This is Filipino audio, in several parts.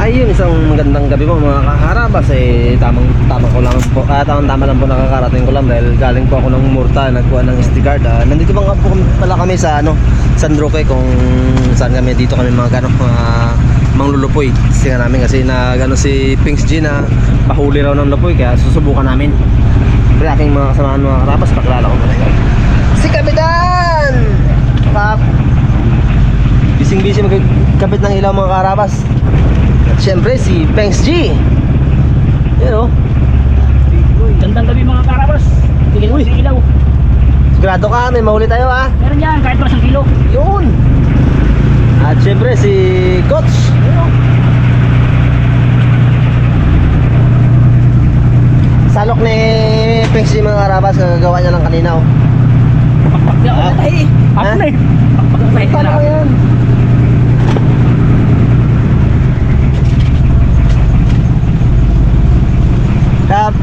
Ayun, isang magandang gabi po mga kaharabas. Tama lang po nakakarating ko lang dahil galing po ako ng Murta, nagkuha ng SD card. Nandito pa nga po pala kami sa San Roque, kung saan kami dito kami mga manglulupoy. Tingnan namin kasi si Pinks G na pahuli raw ng lupoy, kaya susubukan namin. Pero aking mga kasamahan mga kaharabas, pakilala ko muna yun. Si Kapitan! Bising-busy magkabit ng ilaw mga kaharabas. At syempre si Pinks G. Yan o. Gandang gabi mga karabas. Bigyan mo si ilaw. Sigurado ka, may mahuli tayo ha. Meron yan, kahit para 1 kilo. Yun. At syempre si Coach. Salok ni Pinks G mga karabas, kagagawa niya lang kanina o. Pakpak na ako na tayo. Pakpak na eh. Pakpak na tayo. Paano ko yan? Kap.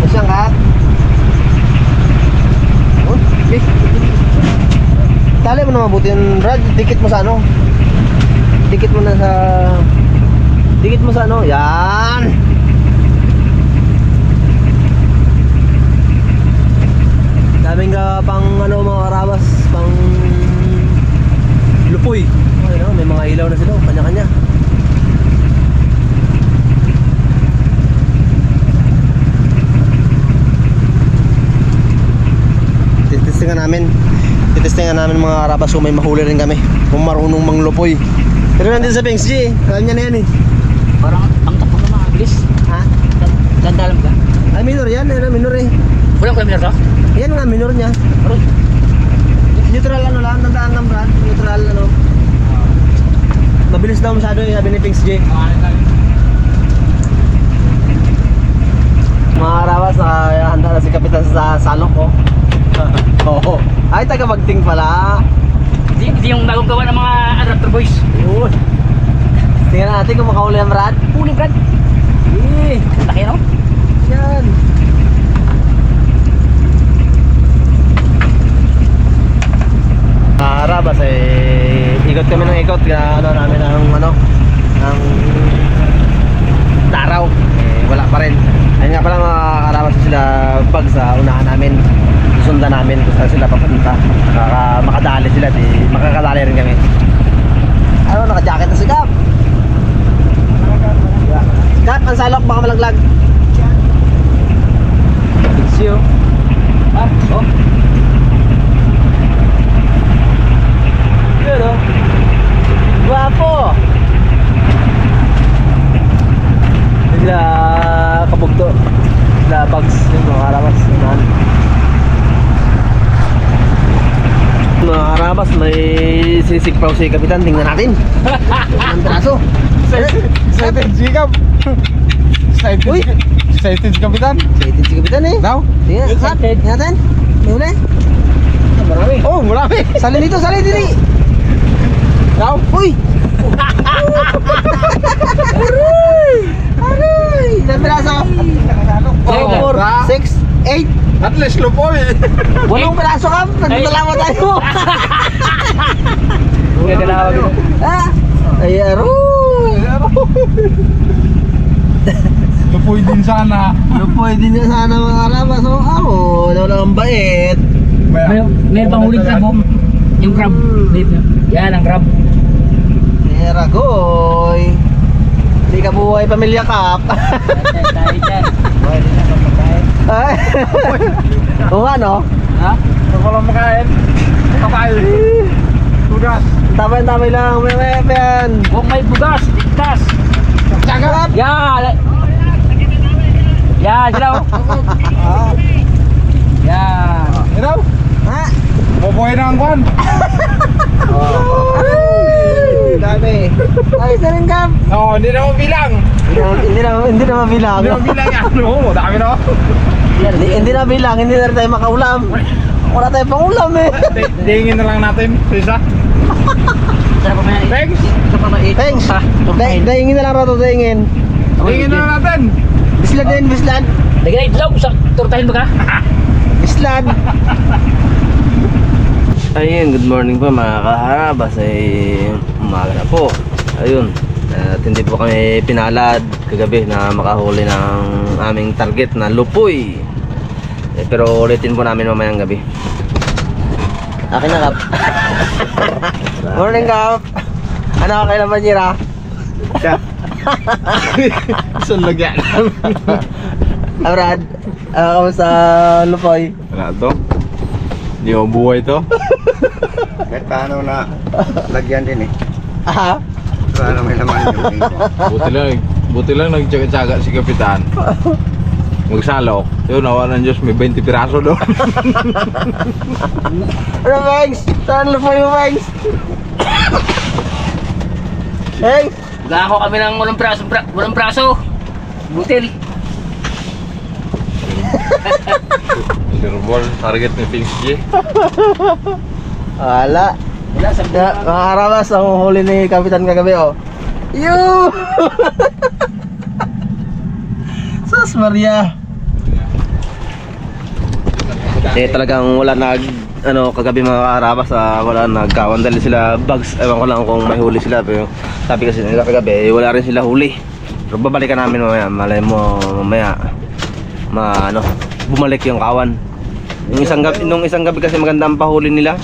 Isang kap. Oh, okay. Tali mo na mabuti yun, Brad. Dikit mo sa ano. Dikit mo sa ano. Yan. Daming pang mga karabas, pang lupoy. Okay, may mga ilaw na sila, kanya-kanya. Titestingan namin mga karabas kung may mahuli rin kami, kung marunong manglupoy. Pero nandun sa Pinks G, alam niya na yan eh. Parang ang takbo na mga bilis. Ha? Ganda alam ka? Ay, minor yan, minor eh. Walang kilometer to? Yan nga, minor niya. Aroy. Neutral lang, tandaan ng Brad. Neutral mabilis daw masyado eh, sabi ni Pinks G. Mga karabas, nakahanda na si Kapitan sa salok ko. Oo. Ay, taga Magting pala. Hindi yung bagong gawa ng mga Raptor Boys. Yun. Tingnan natin kung makahuli ang Brad. Huli Brad. Eh, Laki no? yan. Karabas ikot kami ng ikot, kaya namin ng daraw. Wala pa rin. Ayun nga pala mga karabas, sila pag sa unahan namin. Susundan namin kung saan sila papunta. Makadali sila, makakadali rin kami. Ano, naka-jacket na si Gap. Gap, ang salok, baka malaglag. It's you. Oh. Good oh. Guwapo. Sila kabugto. Sila bags, yung mga karabas. Mga karabas, may sinisig pa si Kapitan. Tingnan natin. Ang braso. Excited si Kap. Uy. Excited si Kapitan. Excited si Kapitan eh. Daw? Tingnan, Excited. tingnan natin. May huli. Marami. Oh, marami. Salin dito, salin dito. Daw? Uy. Aray! Ilang piraso? 4, 6, 8. At least lupoy. 8 piraso ka? Nagdalawa tayo. Gagalawag ito. Ay, aroy. Lupoy din sana. Pwede na sana mga karabas. Wala lang bait. May pang huling crab oh. Yung crab. Yan ang crab. Meragoy. Hindi ka buhay pamilya Kap. Tayo dyan. Ay. Oo nga no? Ha? Huwag ko lang makain. Kakain. Tugas. Tamay lang. May yan. Huwag may bugas. Ligtas. Tsagat. Yan. Yan. Sila oh. Yan. Ito? Ha? Bubuhay na ang kwan. Dami. Ay, isa rin Kap. Oo, hindi na mabilang. Hindi na mabilang. Hindi na mabilang yan. Oo, dami na. Hindi na bilang, hindi na rin tayo makaulam. Wala tayo pang ulam eh. Dingin na lang natin. Isa. Sarap pa yan. Thanks. Thanks. Dahingin na lang rato, dahingin. Dingin na lang natin. Bislad. Lagi na itlog. Turtahin mo ka? Bislad. Ayun, good morning po mga kaharabas. Umaga na po. Ayun, At hindi po kami pinalad kagabi na makahuli ng aming target na lupoy. Pero ulitin po namin mamayang gabi. Akin na, Kap. Morning, Kap. Ano ka kailan ba, Jira? Siya. Sunlog yan. Brad, kamusta lupoy? Wala to. Hindi mo buhay to. Kahit paano na lagyan din eh. Aha. Paano may laman yung Buti lang nagtsaga-tsaga si Kapitan. Magsalok. Yun, nawa ng Diyos, may 20 piraso doon. Ano, Bangs? Saan lupoy mo, Bangs? Hey! Gako kami ng walang praso. Butil. Sirbol, target ni Pings G. Wala. Wala sa Mga karabas, ang huli ni Kapitan kagabi, oh. Yoo! Sus Maria. Talagang wala kagabi mga karabas, wala nagkawan dahil sila bugs. Ewan ko lang kung may huli sila, pero sabi kasi nila kagabi, wala rin sila huli. Pero babalikan namin mamaya, malay mo mamaya bumalik yung kawan. Nung isang gabi kasi maganda ang pahuli nila.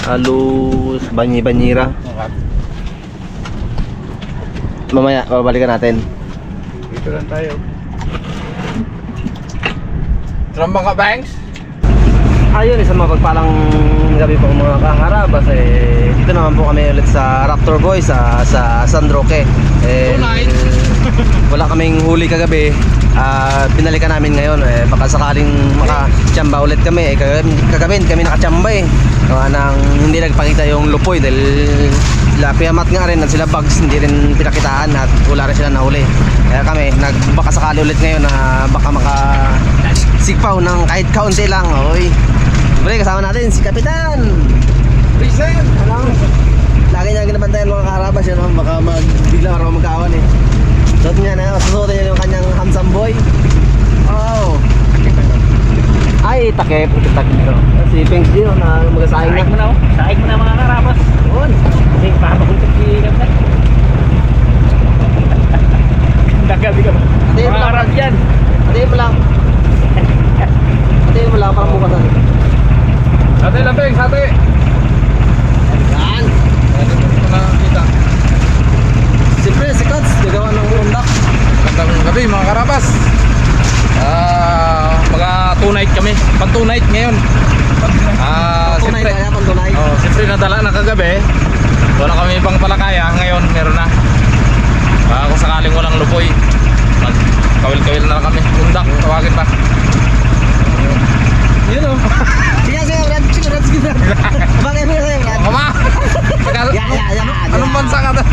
Halos banyira. Mamaya babalikan natin. Dito lang tayo. Trambang ka, Banks? Ayun, isang mapagpalang gabi po mga kaharabas. Dito naman po kami ulit sa Raptor Boys sa San Roque. Wala kaming huli kagabi. Pinalikan namin ngayon. Baka sakaling makachamba ulit kami. Kagabi kami nakachamba Gawa nang hindi nagpakita yung lupoy dahil piyamat nga rin at sila bugs hindi rin pinakitaan at wala rin sila nahuli. Kaya kami baka sakali ulit ngayon na baka sikpaw ng kahit kaunti lang. Oy. Siyempre kasama natin si Kapitan. Present! Lagi niya ginabantayan mga karabas yun, baka bigla araw magkawan susuotin niya yung kanyang handsome boy. Oh. Ay, takip si Pings G na magasahing Saig mo na. na, saig mo na mga karabas. Yun. Kasi papaguntok si Kaptan. Nagabi ka ba? Mga karab yan. Ate mo lang parang bukasan. Hati lang, Banks, hati! Yan. Hati mo na kita. Siyempre si Kots, gagawa ng undak. Magandang gabi mga karabas. Mga 2 night kami. Pag 2 night ngayon. Tunay kaya pang tunay. Siyempre nadala na kagabi. Wala kami ibang palakaya. Ngayon meron na. Kung sakaling walang lupoy, kawil-kawil na lang kami. Undak, tawagin pa. Yun o. Sige, Brad. Bakit mo sa'yo, Brad? Mama! Anong bansa ka daw?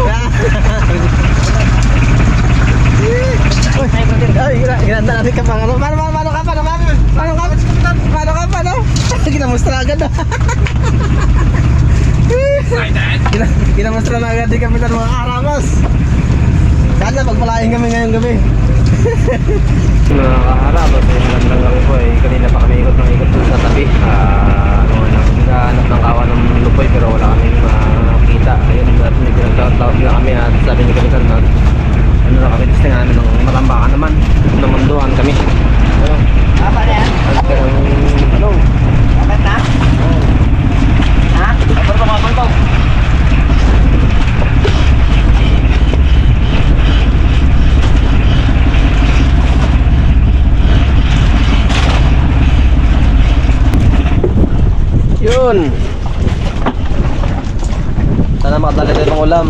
Ay, ginanda natin ka pang ano. Paano ka? Ginamustra agad na. Ginamustra na agad din kami ng mga karabas. Sana pagpalain kami ngayong gabi. Mga kaharabas, magandang gabi po kanina pa kami ikot sa tabi. Naghahanap ng kawan ng lupoy pero wala kaming makita. Ayun, at may pinagtawag na kami at sabi ni Kapitan na kami listing namin ng matambakan naman. Namunduhan kami. Apa na yan? Hello. Kapit na? Ha? Kapal pa. Yun. Sana makadali tayo ng ulam.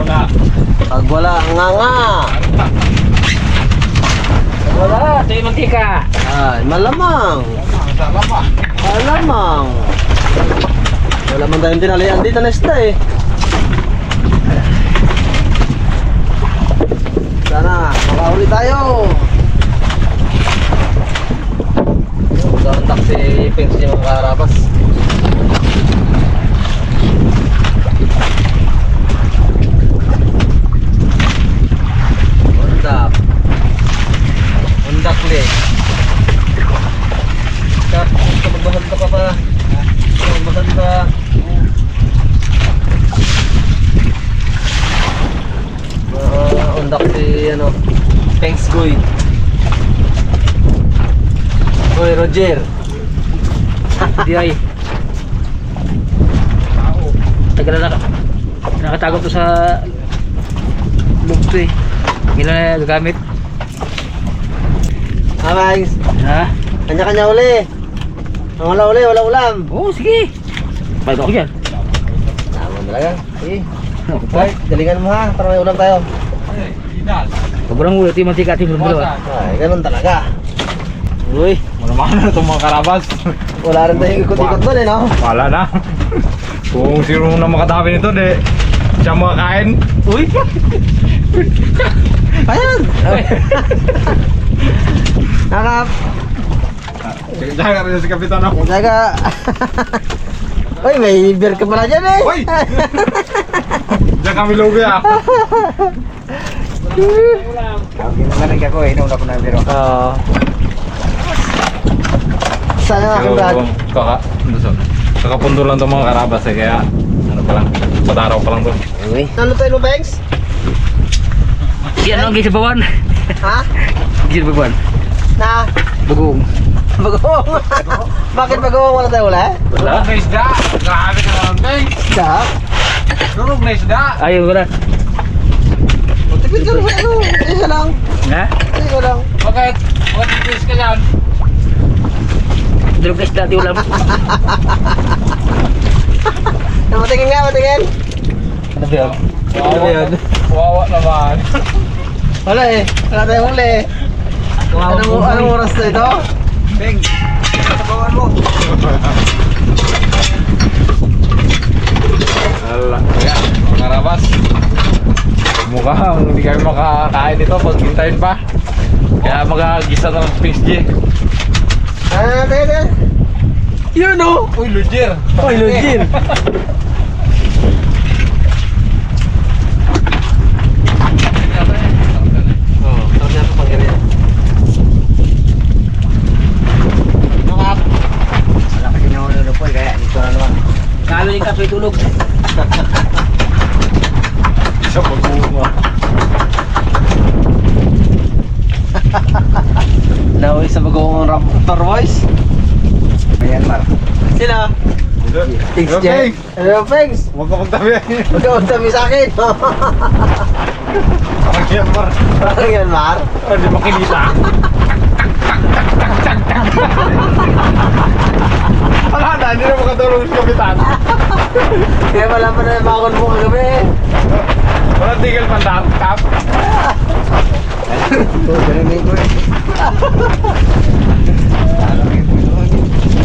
Wala. Pag wala, nga. Wala, ito yung mantika. Ay, malamang. Malamang. Wala man tayong tinalian dito na isda Sana makahuli tayo. Magkakantak si Pings yung mga karabas. Undak li. Magbasad ka pa. Magbasad ka. bundok si ano, Pengs Guy. Uy, Roger. Di ay. Tagal na nakatago to sa loob to eh. Hindi na gagamit. Pengs. Ha? Kanya-kanya uli. Ang wala uli, wala ulam. Oo, sige. Balik ako dyan. Tama talaga. Sige. Bye, galingan mo ha, para may ulam tayo. Sobrang ulit yung mantika ating dalawa. Ay, ganun talaga. Uy, Mana-mana itong mga karabas. wala rin tayong ikot-ikot doon eh, no? Wala na. Kung sino na makatabi nito, di siya makakain. Uy! Ayan! Nakap! Jaga rin si Kapitan ako. Jaga! Uy, may beer ka pala dyan eh! Uy! Diyan kami lugi ah. Ginagaling ako eh, inom na ko na biro. Oo. Saan ang aking brad? Kakapundo lang itong mga karabas eh, kaya ano pa lang, pataraw pa lang to. Uy. Ano tayo mo, Banks? Yan ang gisa bawan. Ha? Gisa bawan. Na? Bagong. Bagong? Bakit bagong wala tayo wala? Wala? Na isda! Grabe ka naman, Beng! Da? Durog na isda! Ayaw ko na. Tipid ka naman ano? Isa lang. Ha? Isa lang. Bakit? Bakit tipis ka yan? Durog na isda di ulam. Matingin nga, matingin. Ano ba yun? Ano ba yun? Wawa naman. Wala eh. Wala tayong huli eh. Anong oras na ito? Beng! Sabawan mo! Ala, kaya, mga karabas. Mukhang hindi kami makakain ito pag hintayin pa. Kaya magagisa na ng PSG. Tingin. Yun o! Uy, Lujer! Uy, Lujin! Oo, sarap niya pa pang ganyan. Nungap! Wala kasi na ulo po kaya dito na naman. Kalo ni kape tulog. Isa pag-uwa. Nauwi sa bagong raptor voice. Ayan, Mar. Sino? Pigs Okay. dyan. Ano yung pigs? Huwag ka magtabi. Huwag ka magtabi sa akin. Parang yan, Mar. Parang yan, Mar. Hindi makilita. Wala na, hindi na makatulong si Kapitan. Kaya wala pa na yung bakon mo kagabi. Walang tigil pandang, Kap. Ganun ko eh.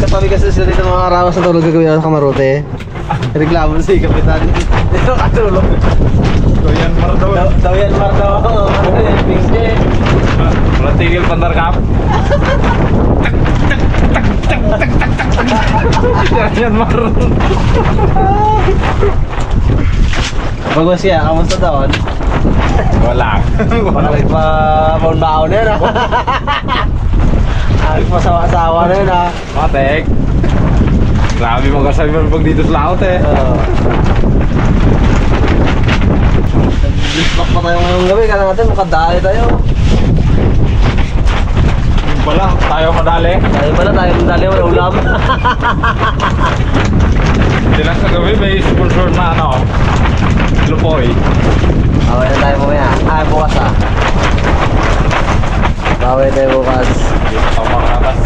Sa pabigas na sila dito mga karawas na tulog gagawin sa kamarote. Reklamo na si Kapitan. Dito katulog. So yan, Mar daw. Daw yan, Mar daw. Ano yan, pigs dyan. Walang tigil pandar, Kap. Yan, Mar. Bagos siya, kamusta doon? Wala. Parang ipa baon-baon na yun ah. Ay, pasawa-sawa na yun ah. Matek. Grabe mga kasabi mo pag dito sa laot eh. Nag-dislock pa tayo ngayong gabi, kaya natin makadali tayo. Yung pala, tayo madali. Tayo pala, tayo madali, wala ulam. Hindi lang sa gabi, may sponsor na ano, Lupoy. Baway na tayo mamaya. Ay, bukas ah. Baway tayo bukas. Dito mga katas.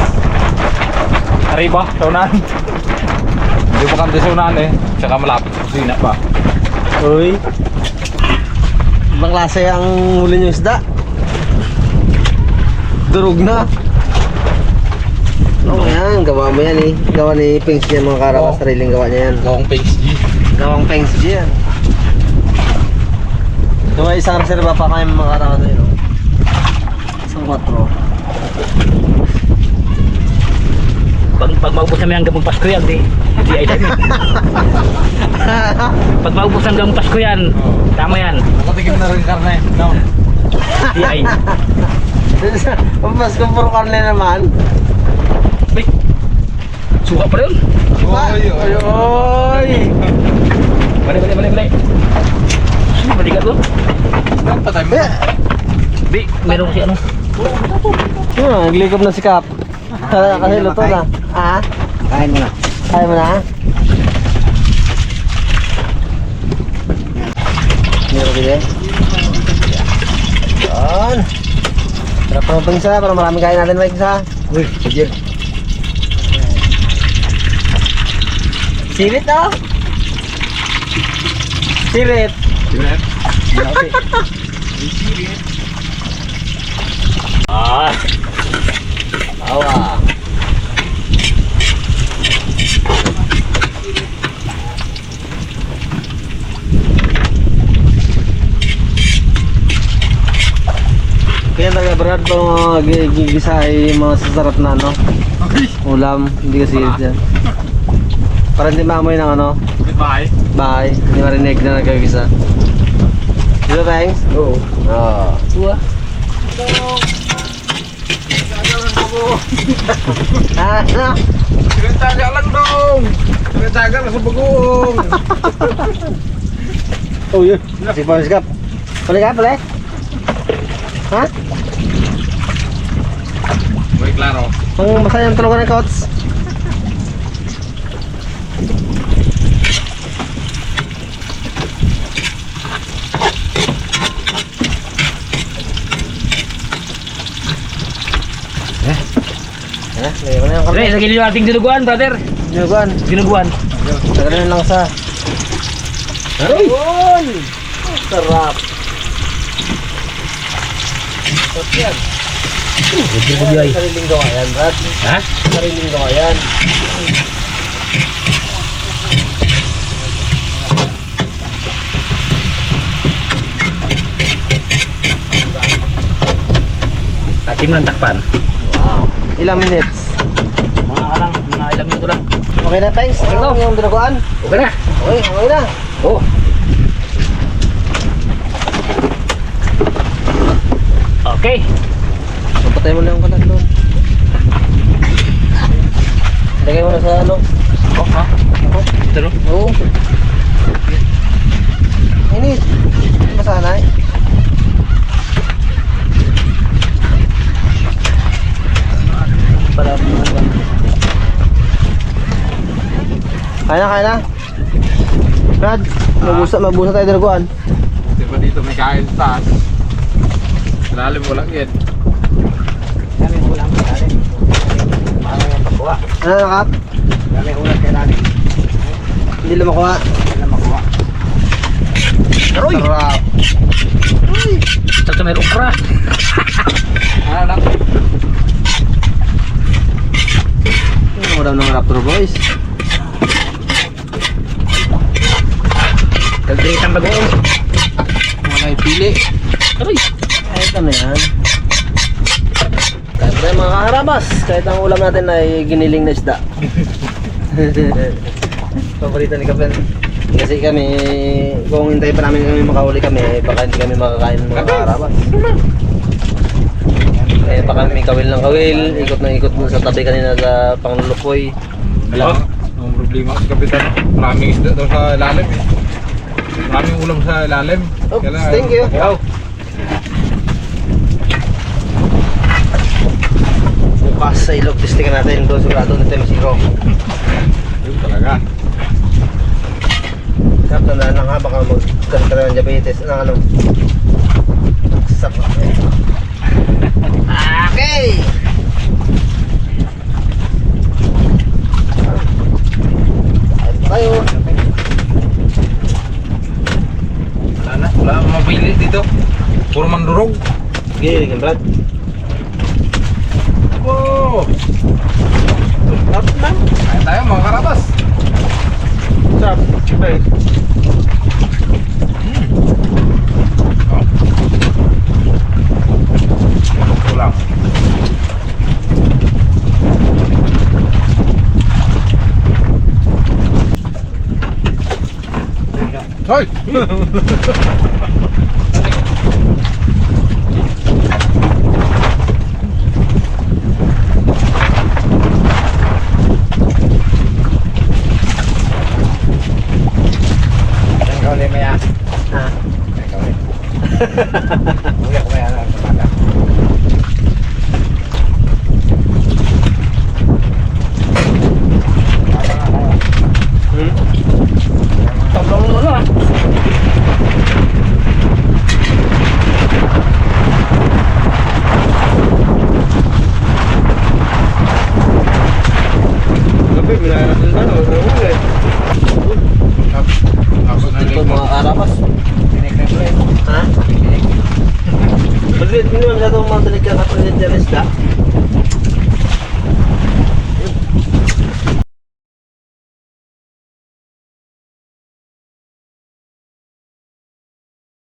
Arriba, saunan. Hindi pa kante saunan eh. Tsaka malapit sa kusina pa. Uy. Ibang klase ang huli niyo isda. Durog na. Oo yan, gawa mo yan eh. Gawa ni Pengs yan mga karawas, sariling gawa niya yan. Gawang Pengs G. Gawang Pengs G yan. Gawa isang reserva pa kayo mga karawas na yun. Oh. Isang 4. Pag maubos namin hanggang magpasko yan, di ay dami. Pag maubos hanggang Pasko yan, tama yan. Nakatikim na rin karne. No. Di ay. Mas kung puro karne naman. Wait. Suka pa rin. Oy, oy, Oy! Balik. Sino ba di ka to? Patay mo. Bi, meron kasi ano. Naglikom na si Kap. Kasi luto na. Ah? Kain mo na. Kaya mo na? Meron din eh. Yan. Sarap naman pang isa, para maraming kain natin Mike isa. Uy, sige. Sirit na? Sirit. Siret. Ah, Awa. Kaya talaga Brad, pang gigisa ay mga sasarap na ano, ulam, hindi kasi yan. Para hindi maamoy ng ano, Goodbye. bahay, hindi marinig na nagagisa. Di ba, Bangs? Oo. Oo. suwa. Ah, ano? Sinataga lang dong. Sinataga na sa bagong. Oh, yun. Si Pawis Kap. Pali ka, pali? Ha? Uy, klaro. Ang masaya yung tulungan ng coach. Ngayon ko na yung Pre, kamay. lagi niyo ating dinuguan, brother. Dinuguan. Dinuguan. Tagalan lang sa... Ayun! Sarap. Sarap yan. Dinuguan. Sariling gawa yan, Brad. Ha? Sariling gawa yan. Ating lang takpan. Wow. Ilang minutes? Mga ilang minuto lang. Okay na, thanks. Okay na. Yung dinuguan? Okay na. Okay na. Oh. Okay. Patay mo na yung kalan doon. Lagay mo na sa ano. Oh, ha? Ito no? Oo. Init. Masanay. Para Kaya na. Brad, mabusa tayo dinuguan. Di ba dito may kain sa taas? Lalim mo lang yan. Kami ulam kay natin. Paano yung pagkuha? Ano na, Kap? Kami ulam kay natin. Hindi lang makuha. Hindi na makuha. Aroy! Sarap. Ito may ukra. Ano na? Madam ng Raptor Boys. Kagdirit ang bagoong. Mga pili. Aroy! Ay, ito na yan. Kahit tayo mga kaharabas, kahit ang ulam natin ay giniling na isda. Paborito ni Kapen. Kasi kami, kung hintay pa namin kami makahuli kami, baka hindi kami makakain ng mga kaharabas. Eh, baka may kawil ng kawil, ikot na ikot dun sa tabi kanina sa Panglulupoy. Wala. Ang problema sa kapitan. Maraming isda daw sa ilalim eh. Maraming ulam sa ilalim. Oops, thank you. Wow. Bukas sa ilog testigan natin doon sigurado na tayo masiro. Yun talaga. Kap, tandaan lang ha, baka magkaroon ka ng diabetes. Ano? Sarap eh. Okay! Ayos tayo. Wala na. Wala akong mapili dito. Puro mandurog. Sige, okay, Brad. Oh! Sarap na. Kaya tayo mga karabas. Sarap. Okay. Oh. Ulam. Hoy! Ikaw ulit maya. Ah. Ikaw ulit. Uwi ako kaya lang sa bata. Tablong mo na. Gabi, minaya natin ba? Nahuli. Tapos na Ito mga karabas. Tinik na ko rin. Ha? Tinik. Hindi naman masyadong mga tinig ka katulad dyan isda.